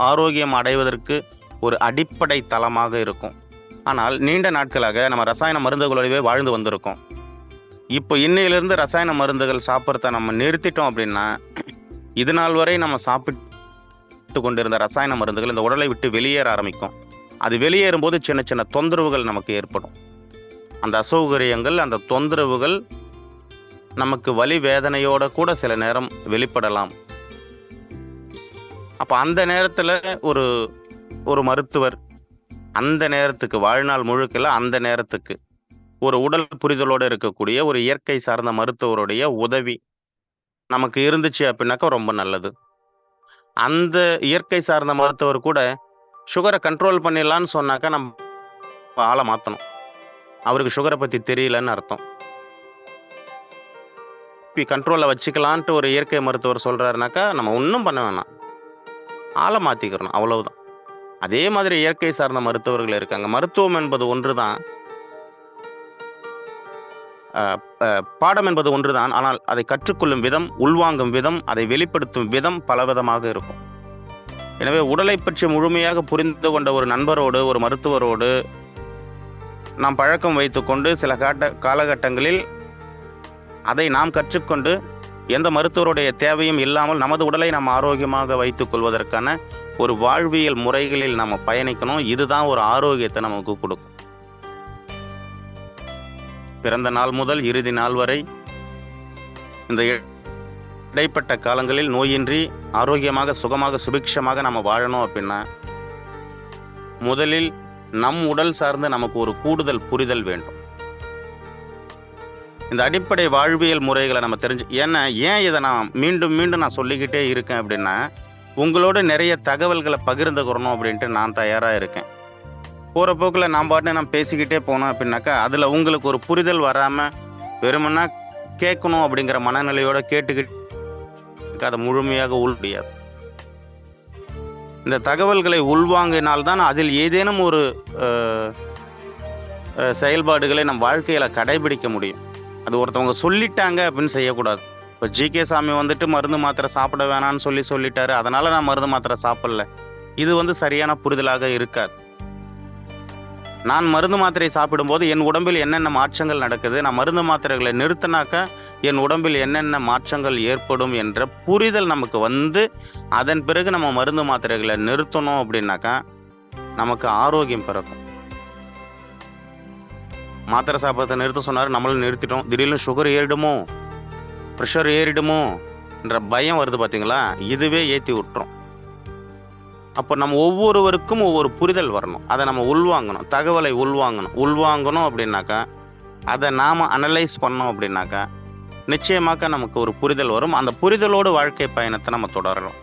ஆரோக்கியம் அடைவதற்கு ஒரு அடிப்படை தளமாக இருக்கும். ஆனால் நீண்ட நாட்களாக நம்ம ரசாயன மருந்துகளோடவே வாழ்ந்து வந்திருக்கோம். இப்போ இன்னையிலிருந்து ரசாயன மருந்துகள் சாப்பிட்றத நம்ம நிறுத்திட்டோம் அப்படின்னா இது நாள் வரை நம்ம சாப்பிட்டு கொண்டிருந்த ரசாயன மருந்துகள் இந்த உடலை விட்டு வெளியேற ஆரம்பிக்கும். அது வெளியேறும் போது சின்ன சின்ன தொந்தரவுகள் நமக்கு ஏற்படும். அந்த அசௌகரியங்கள், அந்த தொந்தரவுகள் நமக்கு வலி வேதனையோட கூட சில நேரம் வெளிப்படலாம். அப்ப அந்த நேரத்துல ஒரு ஒரு மருத்துவர் அந்த நேரத்துக்கு, வாழ்நாள் முழுக்கல அந்த நேரத்துக்கு ஒரு உடல் புரிதலோட இருக்கக்கூடிய ஒரு இயற்கை சார்ந்த மருத்துவருடைய உதவி நமக்கு இருந்துச்சு அப்படின்னாக்கா ரொம்ப நல்லது. அந்த இயற்கை சார்ந்த மருத்துவர் கூட சுகரை கண்ட்ரோல் பண்ணிடலான்னு சொன்னாக்கா நம்ம ஆளை மாத்தணும். அவருக்கு சுகரை பத்தி தெரியலன்னு அர்த்தம். கண்ட்ரோல்ல வச்சுக்கலான்ட்டு ஒரு இயற்கை மருத்துவர் சொல்றாருனாக்கா நம்ம ஒன்றும் பண்ண வேணாம், ஆளை மாத்திக்கிறணும், அவ்வளவுதான். அதே மாதிரி இயற்கை சார்ந்த மருத்துவர்கள் இருக்காங்க. மருத்துவம் என்பது ஒன்றுதான், பாடம் என்பது ஒன்றுதான். ஆனால் அதை கற்றுக்கொள்ளும் விதம், உள்வாங்கும் விதம், அதை வெளிப்படுத்தும் விதம் பலவிதமாக இருக்கும். எனவே உடலை பற்றி முழுமையாக புரிந்து கொண்ட ஒரு நண்பரோடு, ஒரு மருத்துவரோடு நாம் பழக்கம் வைத்துக்கொண்டு சில காலகட்டங்களில் அதை நாம் கற்றுக்கொண்டு எந்த மருத்துவருடைய தேவையும் இல்லாமல் நமது உடலை நாம் ஆரோக்கியமாக வைத்துக் கொள்வதற்கான ஒரு வாழ்வியல் முறைகளில் நம்ம பயணிக்கணும். இதுதான் ஒரு ஆரோக்கியத்தை நமக்கு கொடுக்கும். பிறந்த நாள் முதல் இறுதி நாள் வரை இந்த இடைப்பட்ட காலங்களில் நோயின்றி ஆரோக்கியமாக, சுகமாக, சுபிக்ஷமாக நம்ம வாழணும் அப்படின்னா முதலில் நம் உடல் சார்ந்து நமக்கு ஒரு கூடுதல் புரிதல் வேண்டும். இந்த அடிப்படை வாழ்வியல் முறைகளை நம்ம ஏன் இதை நான் மீண்டும் மீண்டும் நான் சொல்லிக்கிட்டே இருக்கேன் அப்படின்னா, உங்களோட நிறைய தகவல்களை பகிர்ந்துக்கிறணும் அப்படின்ட்டு நான் தயாரா இருக்கேன். போற போக்குல நான் பாட்டு நான் பேசிக்கிட்டே போனோம் அப்படின்னாக்கா அதுல உங்களுக்கு ஒரு புரிதல் வராம வெறுமனா கேட்கணும் அப்படிங்கிற மனநிலையோட கேட்டுக்கிட்டு அதை முழுமையாக உள் முடியாது. இந்த தகவல்களை உள்வாங்கினால்தான் அதில் ஏதேனும் ஒரு செயல்பாடுகளை நம் வாழ்க்கையில கடைபிடிக்க முடியும். அது ஒருத்தவங்க சொல்லிட்டாங்க அப்படின்னு செய்யக்கூடாது. இப்போ ஜி.கே. சாமி வந்துட்டு மருந்து மாத்திரை சாப்பிட வேணான்னு சொல்லிட்டாரு, அதனால நான் மருந்து மாத்திரை சாப்பிடல. இது சரியான புரிதலாக இருக்காது. நான் மருந்து மாத்திரை சாப்பிடும்போது என் உடம்பில் என்னென்ன மாற்றங்கள் நடக்குது, நான் மருந்து மாத்திரைகளை நிறுத்தினாக்கா என் உடம்பில் என்னென்ன மாற்றங்கள் ஏற்படும் என்ற புரிதல் நமக்கு அதன் பிறகு நம்ம மருந்து மாத்திரைகளை நிறுத்தணும் அப்படின்னாக்கா நமக்கு ஆரோக்கியம் பிறக்கும். மாத்திரை சாப்பிட்றதை நிறுத்த சொன்னாரு, நம்மளும் நிறுத்திட்டோம். திடீர்னு சுகர் ஏறிடுமோ, ப்ரெஷர் ஏறிடுமோ என்ற பயம் வருது பார்த்தீங்களா, இதுவே ஏற்றி விட்டுரும். அப்போ நம்ம ஒவ்வொருவருக்கும் ஒவ்வொரு புரிதல் வரணும். அதை நம்ம உள்வாங்கணும், தகவலை உள்வாங்கணும் அப்படின்னாக்கா அதை நாம அனலைஸ் பண்ணோம் அப்படின்னாக்கா நிச்சயமாக நமக்கு ஒரு புரிதல் வரும். அந்த புரிதலோடு வாழ்க்கை பயணத்தை நம்ம தொடரலாம்.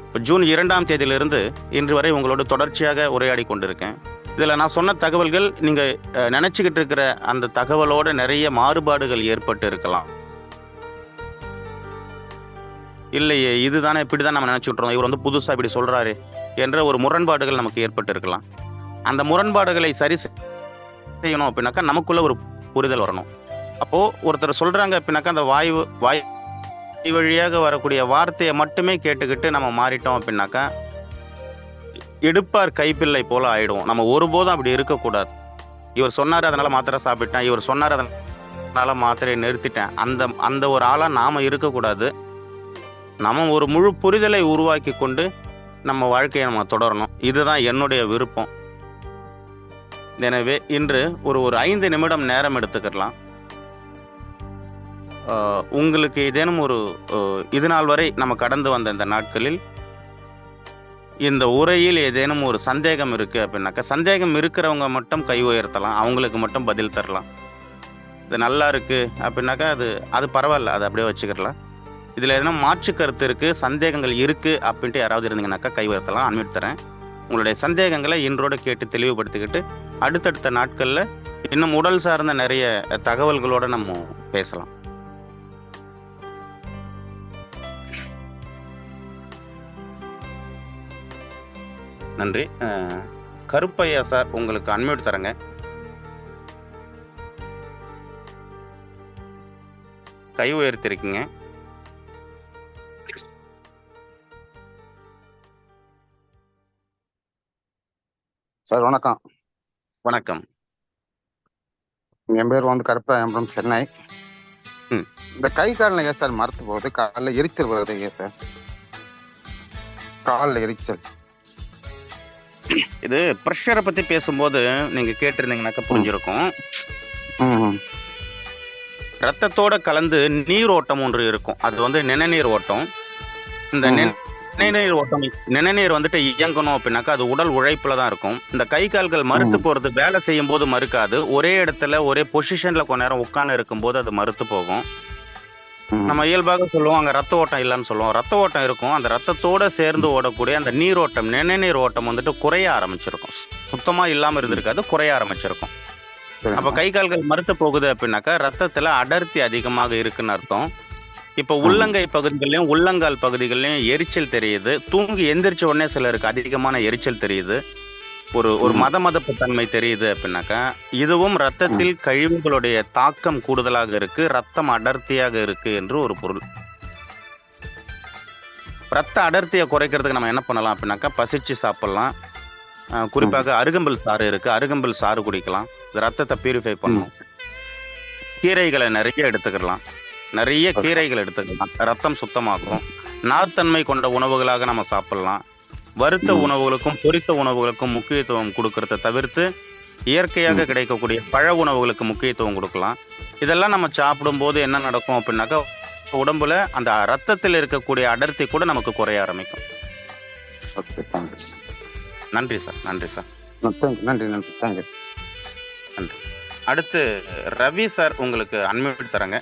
இப்போ ஜூன் 2ஆம் தேதியிலிருந்து இன்று வரை உங்களோடு தொடர்ச்சியாக உரையாடி கொண்டிருக்கேன். இதில் நான் சொன்ன தகவல்கள் நீங்கள் நினச்சிக்கிட்டு இருக்கிற அந்த தகவலோட நிறைய மாறுபாடுகள் ஏற்பட்டு இருக்கலாம். இல்லையே, இதுதானே, இப்படிதான் நம்ம நினைச்சுட்றோம், இவர் புதுசாக இப்படி சொல்றாரு என்ற ஒரு முரண்பாடுகள் நமக்கு ஏற்பட்டு இருக்கலாம். அந்த முரண்பாடுகளை சரி செய்யணும் அப்படின்னாக்கா நமக்குள்ள ஒரு புரிதல் வரணும். அப்போ ஒருத்தர் சொல்றாங்க அப்படின்னாக்கா அந்த வாய் வழியாக வரக்கூடிய வார்த்தையை மட்டுமே கேட்டுக்கிட்டு நம்ம மாறிட்டோம் அப்படின்னாக்கா எடுப்பார் கைப்பிள்ளை போல ஆயிடுவோம். நம்ம ஒருபோதும் அப்படி இருக்கக்கூடாது. இவர் சொன்னாரு அதனால மாத்திரை சாப்பிட்டேன், இவர் சொன்னாரு அதனால மாத்திரையை நிறுத்திட்டேன், அந்த ஒரு ஆளா நாம இருக்கக்கூடாது. நம்ம ஒரு முழு புரிதலை உருவாக்கி கொண்டு நம்ம வாழ்க்கையை நம்ம தொடரணும். இதுதான் என்னுடைய விருப்பம். எனவே இன்று ஒரு 5 நிமிடம் நேரம் எடுத்துக்கலாம். உங்களுக்கு ஏதேனும் இது நாள் வரை நம்ம கடந்து வந்த இந்த நாட்களில் இந்த உரையில் ஏதேனும் ஒரு சந்தேகம் இருக்கு அப்படின்னாக்கா, சந்தேகம் இருக்கிறவங்க மட்டும் கை உயர்த்தலாம், அவங்களுக்கு மட்டும் பதில் தரலாம். இது நல்லா இருக்கு அப்படின்னாக்கா அது பரவாயில்ல, அதை அப்படியே வச்சுக்கலாம். இதுல எதனா மாற்று கருத்து இருக்கு, சந்தேகங்கள் இருக்கு அப்படின்ட்டு யாராவது இருந்தீங்கன்னாக்கா கை உயர்த்தலாம், அன்மியூட் தரேன். உங்களுடைய சந்தேகங்களை இன்றோட கேட்டு தெளிவுபடுத்திக்கிட்டு அடுத்தடுத்த நாட்கள்ல இன்னும் உடல் சார்ந்த நிறைய தகவல்களோட நம்ம பேசலாம். நன்றி. கருப்பையா சார், உங்களுக்கு அன்மியூட் தரங்க. கை உயர்த்திருக்கீங்க. சார் வணக்கம். வணக்கம். என் பேர் கருப்பையா, சென்னை. இந்த கை காலில் ஏன் சார் மரத்து போகுது, காலில் எரிச்சல் வருது, ஏன் சார் காலில் எரிச்சல்? இது ப்ரெஷரை பத்தி பேசும்போது நீங்க கேட்டிருந்தீங்கன்னாக்கா புரிஞ்சிருக்கும். ரத்தத்தோட கலந்து நீரோட்டம் ஒன்று இருக்கும். அது வந்து நிணநீர் ஓட்டம். இந்த ம், ம், நிணநீர் ஓட்டம் நிணநீர் வந்துட்டு இயங்கணும் அப்படின்னாக்கா அது உடல் உழைப்புல தான் இருக்கும். இந்த கை கால்கள் மறுத்து ம், போறது வேலை செய்யும் போது மறுக்காது. ஒரே இடத்துல ஒரே பொசிஷன்ல கொஞ்ச நேரம் உட்கார்ந்து இருக்கும்போது அது மறுத்து போகும். ம், நம்ம இயல்பாக சொல்லுவோம் அங்க ரத்த ஓட்டம் இல்லைன்னு சொல்லுவோம். ரத்த ஓட்டம் இருக்கும். அந்த ரத்தத்தோட சேர்ந்து ஓடக்கூடிய அந்த நீரோட்டம், நிணநீர் ஓட்டம் வந்துட்டு குறைய ஆரம்பிச்சிருக்கும். சுத்தமா இல்லாம ம். இருந்திருக்காது, குறைய ஆரம்பிச்சிருக்கும். அப்ப சரிங்க. கை கால்கள் மறுத்து போகுது அப்படின்னாக்கா ரத்தத்துல அடர்த்தி அதிகமாக இருக்குன்னு அர்த்தம். இப்ப ம், உள்ளங்கை பகுதிகள்லயும், உள்ளங்கால் பகுதிகள்லயும் எரிச்சல் தெரியுது. தூங்கி எந்திரிச்ச உடனே சிலருக்கு அதிகமான எரிச்சல் தெரியுது. ஒரு ஒரு ம், மதமதப்பு தன்மை தெரியுது அப்படின்னாக்கா, இதுவும் ம். ரத்தத்தில் கழிவுகளுடைய தாக்கம் கூடுதலாக இருக்கு. ரத்தம் அடர்த்தியாக இருக்கு என்று ஒரு பொருள். ரத்த அடர்த்திய குறைக்கிறதுக்கு நம்ம என்ன பண்ணலாம் அப்படின்னாக்கா, பசிச்சு சாப்பிடலாம். ம், குறிப்பாக அருகம்புல் சாறு இருக்கு. அருகம்புல் சாறு குடிக்கலாம். இது ரத்தத்த பியூரிஃபை ம். பண்ணும். கீரைகள நெறைய எடுத்துக்கிடலாம். நெறைய ஓகே. கீரைகள் எடுத்துக்கலாம். ரத்தம் சுத்தமாக்கும். நார்த்தன்மை கொண்ட உணவுகளாக நம்ம சாப்பிடலாம். வறுத்த ம், உணவுகளுக்கும், பொரித்த உணவுகளுக்கும் முக்கியத்துவம் குடுக்கறத தவிர்த்து, இயற்கையாக ம். கிடைக்கக்கூடிய பழ உணவுகளுக்கு முக்கியத்துவம் குடுக்கலாம். இதெல்லாம் நம்ம சாப்பிடும்போது என்ன நடக்கும் அப்படின்னாக்கா, உடம்புல அந்த ரத்தத்தில் இருக்கக்கூடிய அடர்த்தி கூட நமக்கு குறைய ஆரம்பிக்கும். ஓகே. தேங்க்யூ. நன்றி சார். நன்றி சார். தேங்க்யூ. நன்றி, நன்றி. Thank you sir. நன்றி. அடுத்து ரவி சார் உங்களுக்கு அன்மியூட் தரேங்க.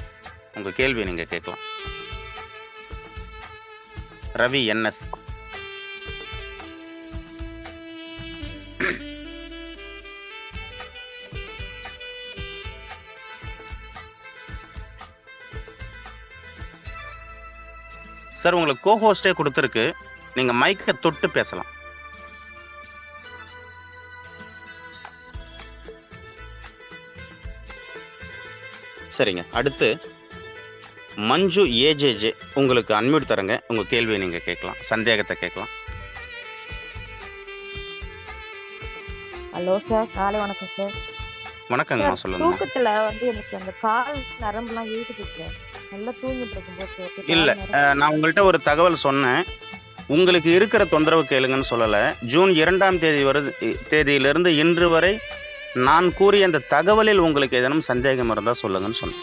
உங்க கேள்விய நீங்க கேட்கலாம். ரவி என்எஸ். சார் உங்களுக்கு கோ-ஹோஸ்டே குடுத்திருக்கு. நீங்க மைக்க தொட்டு பேசலாம். சரிங்க. அடுத்து மஞ்சு ஏஜேஜே உங்களுக்கு அன்மியூட் தரேங்க. உங்க கேள்விய நீங்க கேட்கலாம். சந்தேகத்த கேட்கலாம். ஹலோ சார், காலை வணக்கம் சார். வணக்கங்கம்மா. சார், சொல்லுங்கம்மா. தூக்கத்துல வந்து எனக்கு அந்த கால் நரம்புலாம் இழுக்குது சார். நல்லா தூங்கிட்டு இருக்கும்போது இல்ல. கால் நரம்பு. நான் உங்கள்ட்ட ஒரு தகவல் சொன்னேன். உங்களுக்கு இருக்கிற தொந்தரவு கேளுங்கன்னு சொல்லல. ஜூன் 2ஆம் தேதியிலிருந்து இன்று வரை நான் கூறிய அந்த தகவலில் உங்களுக்கு ஏதேனும் சந்தேகம் இருந்தா சொல்லுங்கன்னு சொன்னேன்.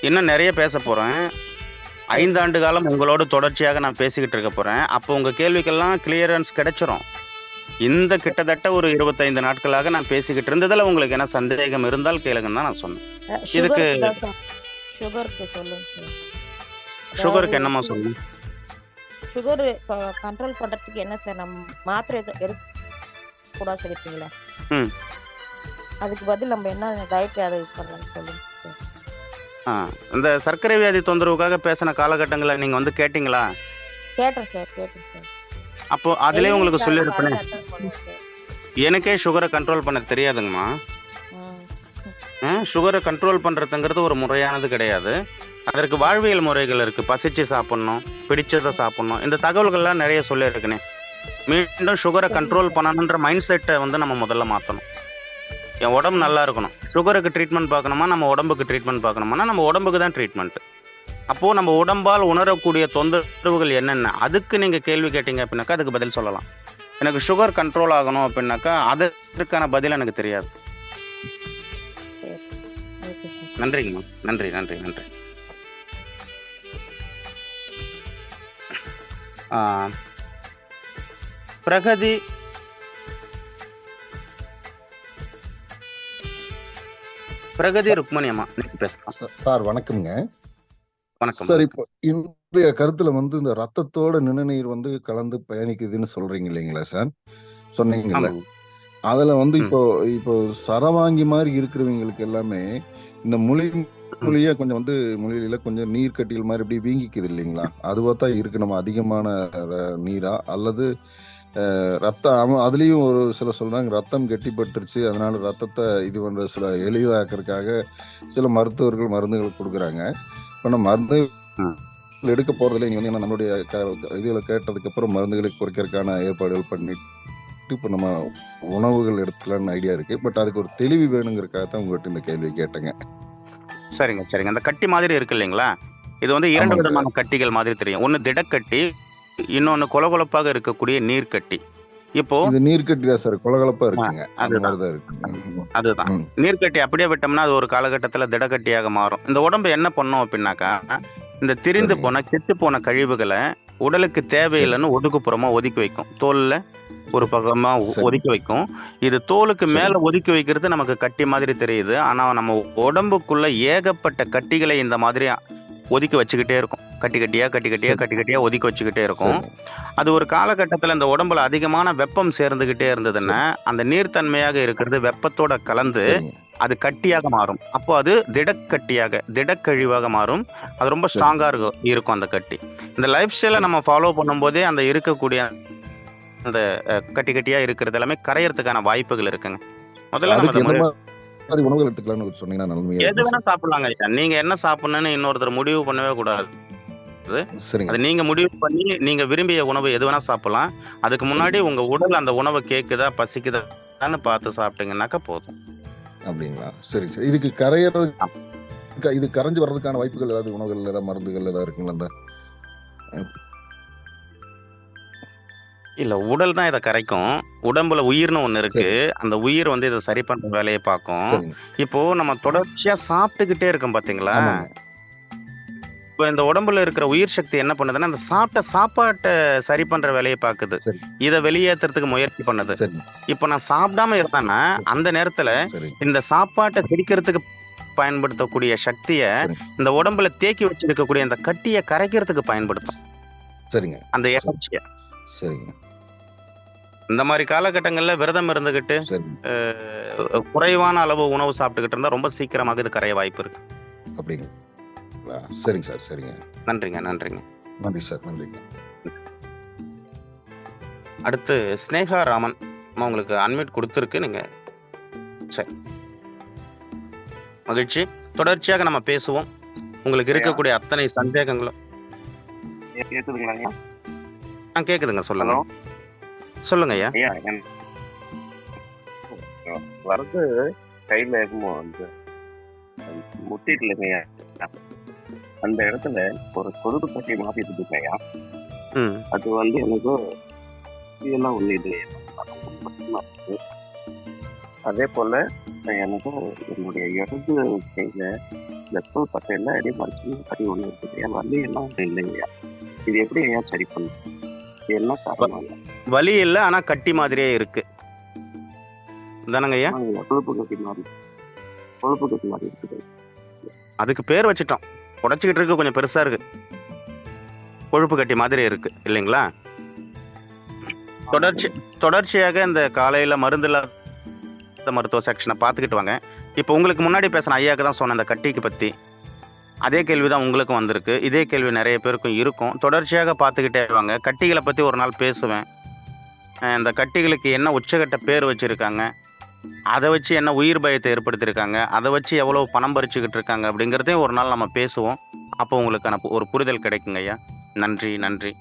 இன்னும் நெறைய பேசப் போறேன். 5 ஆண்டு காலம் உங்களோடு தொடர்ச்சியாக நான் பேசிக்கிட்டு இருக்க போறேன். அப்போ உங்க கேள்விக்கெல்லாம் கிளியரன்ஸ் கிடைச்சிரும். இந்த கிட்டத்தட்ட ஒரு 25 நாட்களாக நான் பேசிக்கிட்டு இருந்ததுல உங்களுக்கு என்ன சந்தேகம் இருந்தால் கேளுங்கன்னு தான் நான் சொன்னேன். இதுக்கு சுகருக்கு தான் சார். சுகருக்கு சொல்லுங்க சார். அதாவது சுகருக்கு என்னம்மா சொல்லணும்? சுகர் கண்ட்ரோல் பண்றதுக்கு என்ன சார் நம்ம மாத்திரை எடுக்கக்கூடாது சொல்லிருக்கீங்களா? ம். அதுக்கு பதில் நம்ம என்ன டயட் அதை யூஸ் பண்ணலாம்னு சொல்லுங்க சார். இந்த சர்க்கரை வியாதி தொந்தரவுக்காக பேசின காலகட்டங்கள்ல நீங்க வந்து கேட்டீங்களா? கேட்டேன் சார், கேட்டேன் சார். அப்போ அதிலே டெய்லி உங்களுக்கு சொல்லியிருப்பேனே. காலையில அட்டன் பண்ணுவேன் சார். எனக்கே சுகரை கண்ட்ரோல் பண்ண தெரியாதுங்கம்மா. சுகரை கண்ட்ரோல் பண்றதுங்கிறது ஒரு முறையானது கிடையாது. அதற்கு வாழ்வியல் முறைகள் இருக்கு. பசிச்சு சாப்பிடணும், பிடிச்சதை சாப்பிடணும். இந்த தகவல்கள்லாம் நிறைய சொல்லியிருக்கேனே. மீண்டும் சுகரை கண்ட்ரோல் பண்ணணுன்ற மைண்ட் செட்டை வந்து நம்ம முதல்ல மாற்றணும். என் உடம்பு நல்லா இருக்கணும். சுகருக்கு ட்ரீட்மெண்ட் பார்க்கணுமா, நம்ம உடம்புக்கு ட்ரீட்மெண்ட் பார்க்கணுமானா நம்ம உடம்புக்கு தான் ட்ரீட்மெண்ட். அப்போ நம்ம உடம்பால் உணரக்கூடிய தொந்தரவுகள் என்னென்ன, அதுக்கு நீங்க கேள்வி கேட்டீங்க அப்படின்னாக்கா அதுக்கு பதில் சொல்லலாம். எனக்கு சுகர் கண்ட்ரோல் ஆகணும் அப்படின்னாக்கா அதற்கான பதில் எனக்கு தெரியாது. சரி, ஓகே சார். நன்றிங்கம்மா. நன்றி, நன்றி, நன்றி. ஆ, பிரகதி ருக்மணி அம்மா நீங்க பேசலாம். சார் வணக்கம்ங்க. வணக்கம். சார், இப்போ இன்றைய கருத்துல வந்து இந்த ரத்தத்தோட நிணநீர் வந்து கலந்து பயணிக்குதுன்னு சொல்றீங்க இல்லைங்களா சார்? சொன்னீங்கல்ல. ஆமாங்க. அதுல வந்து ம். இப்போ இப்போ சரவாங்கி மாதிரி இருக்கிறவங்களுக்கு எல்லாமே இந்த ம். மொழியா கொஞ்சம் வந்து மொழியில கொஞ்சம் நீர் கட்டிகள் மாதிரி இப்படி வீங்கிக்குது இல்லைங்களா? அதுவா தான் இருக்கு நம்ம அதிகமான நீரா அல்லது அதுலயும் ஒரு சில சொல்றாங்க ரத்தம் கெட்டிப்பட்டுருச்சு, அதனால ரத்தத்தை இது பண்ற சில எளிதாக்குறதுக்காக சில மருத்துவர்கள் மருந்துகள் கொடுக்குறாங்க. இப்போ நம்ம மருந்து ம். எடுக்க போறதில்லை. நீங்க வந்து நம்மளுடைய இதுகளை கேட்டதுக்கு அப்புறம் மருந்துகளை குறைக்கிறதுக்கான ஏற்பாடுகள் பண்ணிட்டு இப்போ நம்ம உணவுகள் எடுத்துக்கலாம்னு ஐடியா இருக்கு. பட் அதுக்கு ஒரு தெளிவு வேணுங்கிறதுக்காக தான் உங்ககிட்ட இந்த கேள்வி கேட்டேங்க. சரிங்க, சரிங்க. அந்த கட்டி மாதிரி இருக்கு இல்லைங்களா? இது வந்து 2 ஆமாங்க விதமான சார். கட்டிகள் மாதிரி தெரியும். ஒண்ணு திடக்கட்டி, இன்னொன்னு கொலகொலப்பாக இருக்கக்கூடிய நீர்க்கட்டி. இப்போ இது நீர்க்கட்டி தான் சார், கொலகலப்பா ஆ, இருக்குங்க. அந்த அதுதான் மாதிரி தான் இருக்கு. அதுதான் ம். நீர்க்கட்டி அப்படியே விட்டோம்னா அது ஒரு காலகட்டத்தில் திடக்கட்டியாக மாறும். இந்த உடம்பு என்ன பண்ணும் அப்படின்னாக்கா, இந்த திரிந்து சரிங்க. போன கெட்டு போன கழிவுகளை உடலுக்கு சரி. தேவையில்லைன்னு ஒதுக்குப்புறமா ஒதுக்கி வைக்கும். தோல்ல ஒரு சரி. பக்கமா சரி. ஒதுக்கி வைக்கும். இது தோலுக்கு மேல சரிங்க. ஒதுக்கி வைக்கிறது நமக்கு கட்டி மாதிரி தெரியுது. ஆனா நம்ம உடம்புக்குள்ள ஏகப்பட்ட கட்டிகளை இந்த மாதிரி ஒதுக்கி வச்சுக்கிட்டே இருக்கும். கட்டி கட்டியா கட்டி கட்டியா சரி. கட்டி கட்டியா ஒதுக்கி வச்சுக்கிட்டே இருக்கும். சரிங்க. அது ஒரு காலகட்டத்துல இந்த உடம்புல அதிகமான வெப்பம் சேர்ந்துகிட்டே இருந்ததுன்னா, சரி. அந்த நீர்த்தன்மையாக இருக்கிறது வெப்பத்தோட கலந்து சரிங்க. அது கட்டியாக மாறும். அப்போ அது திடக்கட்டியாக, திடக்கழிவாக மாறும். அது ரொம்ப சரி. ஸ்ட்ராங்கா இருக்கும் அந்த கட்டி. இந்த லைஃப் ஸ்டைல சரி. நம்ம ஃபாலோ பண்ணும்போதே அந்த இருக்கக்கூடிய அந்த கட்டி கட்டியா இருக்கிறது எல்லாமே கரையறதுக்கான வாய்ப்புகள் இருக்குங்க. முதல்ல நம்ம அதுக்கு அத எந்த மாதிரி உணவுகள் எடுத்துக்கலாம்னு சொன்னீங்கன்னா நன்மையா எது இருக்கும் வேணா சார். சாப்பிடலாங்க ஐயா. நீங்க என்ன சாப்பிடணும்னு இன்னொருத்தர் முடிவு பண்ணவே கூடாது. சரிங்க. அது நீங்க முடிவு பண்ணி நீங்க விரும்பிய உணவு எது வேணா சாப்பிடலாம். அதுக்கு முன்னாடி சரிங்க. உங்க உடல் அந்த உணவ கேக்குதா, பசிக்குதான்னு பார்த்து சாப்பிட்டீங்கன்னாக்கா போதும். அப்படிங்களா? சரிங்க சார். இதுக்கு இது கரைஞ்சு வர்றதுக்கான வாய்ப்புகள் ஏதாவது உணவுகள் ஏதாவது மருந்துகள் ஏதாவது இருக்குங்களா? அந்த இல்ல உடல் தான் இத கரைக்கும். உடம்புல உயிர்ன்னு ஒண்ணு இருக்கு. சரி. அந்த உயிர் வந்து இத சரி பண்ற வேலைய பார்க்கும். சரிங்க. இப்போ நம்ம தொடர்ச்சியா சாப்பிட்டுக்கிட்டே இருக்கோம் பார்த்தீங்களா? ஆமாங்க. இப்ப இந்த உடம்புல இருக்கிற உயிர் சக்தி என்ன பண்ணுதுன்னா, அந்த சாப்பிட்ட சாப்பாட்ட சரி பண்ற வேலைய பார்க்குது. சரி. இத வெளியேத்துறதுக்கு முயற்சி பண்ணுது. சரிங்க. இப்ப நான் சாப்பிடாம இருந்தேன்னா, அந்த நேரத்துல சரி. இந்த சாப்பாட்ட செரிக்கிறதுக்கு பயன்படுத்தக்கூடிய சக்திய சரிங்க. இந்த உடம்புல தேக்கி வச்சிருக்கக்கூடிய அந்த கட்டிய கரைக்கிறதுக்கு பயன்படுத்தும். சரிங்க. அந்த சரி. எனர்ஜிய. சரிங்க. இந்த மாரி காலகட்டங்கள்ல விரதம் இருந்துகிட்டு, சரிங்க. குறைவான அளவு உணவு சாப்பிட்டுக்கிட்டு இருந்தா ரொம்ப சீக்கிரமாக இது கரைய வாய்ப்பு இருக்கு. அப்படிங்களா? சரிங்க சார். சரிங்க. நன்றிங்க, நன்றிங்க. நன்றி சார். நன்றிங்க. அடுத்து ஸ்னேகா ராமன். அம்மா உங்களுக்கு அன்மியூட் குடுத்திருக்கு. நீங்க சரி. மகிழ்ச்சி. தொடர்ச்சியாக நம்ம பேசுவோம். உங்களுக்கு ஐயா இருக்கக்கூடிய அத்தனை சந்தேகங்களும் கேக்குதுங்களா ஐயா? கேக்குதுங்க. சொல்லுங்க. ஹலோ சொல்லுங்க ஐயா. ஐயா, வரது கையில இருக்குமோ வந்து முட்டிட்டுலங்க ஐயா, அந்த இடத்துல ஒரு கொழுப்பு கட்டி மாத்திட்டு இருக்கு ஐயா. ம். அது வந்து எனக்கு இதெல்லாம் ஒண்ணு இது இருக்கு. அதே போல எனக்கு என்னுடைய இடது கையில இந்த தோல் பட்டையில அப்படியே மறைச்சு கட்டி ஒண்ணு இருக்குது ஐயா. வலி எல்லாம் ஒண்ணும் இல்லைங்கய்யா. இது எப்படி ஐயா சரி பண்ணும்? இது என்ன காரணம் ஐயா? வலி இல்ல. ஆனா கட்டி மாதிரியே இருக்கு. தானங்க ஐயா? கொழுப்பு கட்டி மாதிரி இருக்குது. அதுக்கு பேர் வச்சுட்டோம். உடைச்சுக்கிட்டு இருக்கு. கொஞ்சம் பெருசா இருக்கு. கொழுப்பு கட்டி மாதிரி இருக்கு. இல்லைங்களா? தொடர்ச்சியாக இந்த காலையில மருந்தில்லாத மருத்துவ செக்ஷனை பார்த்துக்கிட்டு வாங்க. இப்போ உங்களுக்கு முன்னாடி பேசின ஐயாக்கு தான் சொன்ன இந்த கட்டிக்கு பத்தி. அதே கேள்வி தான் உங்களுக்கும் வந்திருக்கு. இதே கேள்வி நிறைய பேருக்கும் இருக்கும். தொடர்ச்சியாக பார்த்துக்கிட்டே வாங்க. கட்டிகளை பத்தி ஒரு நாள் பேசுவேன். இந்த கட்டிகளுக்கு என்ன உச்சகட்ட பேர் வச்சிருக்காங்க, அதை வச்சு என்ன உயிர் பயத்தை ஏற்படுத்தியிருக்காங்க, அதை வச்சு எவ்வளவு பணம் பறிச்சுக்கிட்டு இருக்காங்க அப்படிங்கிறதையும் ஒரு நாள் நம்ம பேசுவோம். அப்போ உங்களுக்கான ஒரு புரிதல் கிடைக்குங்க ஐயா. நன்றி, நன்றி.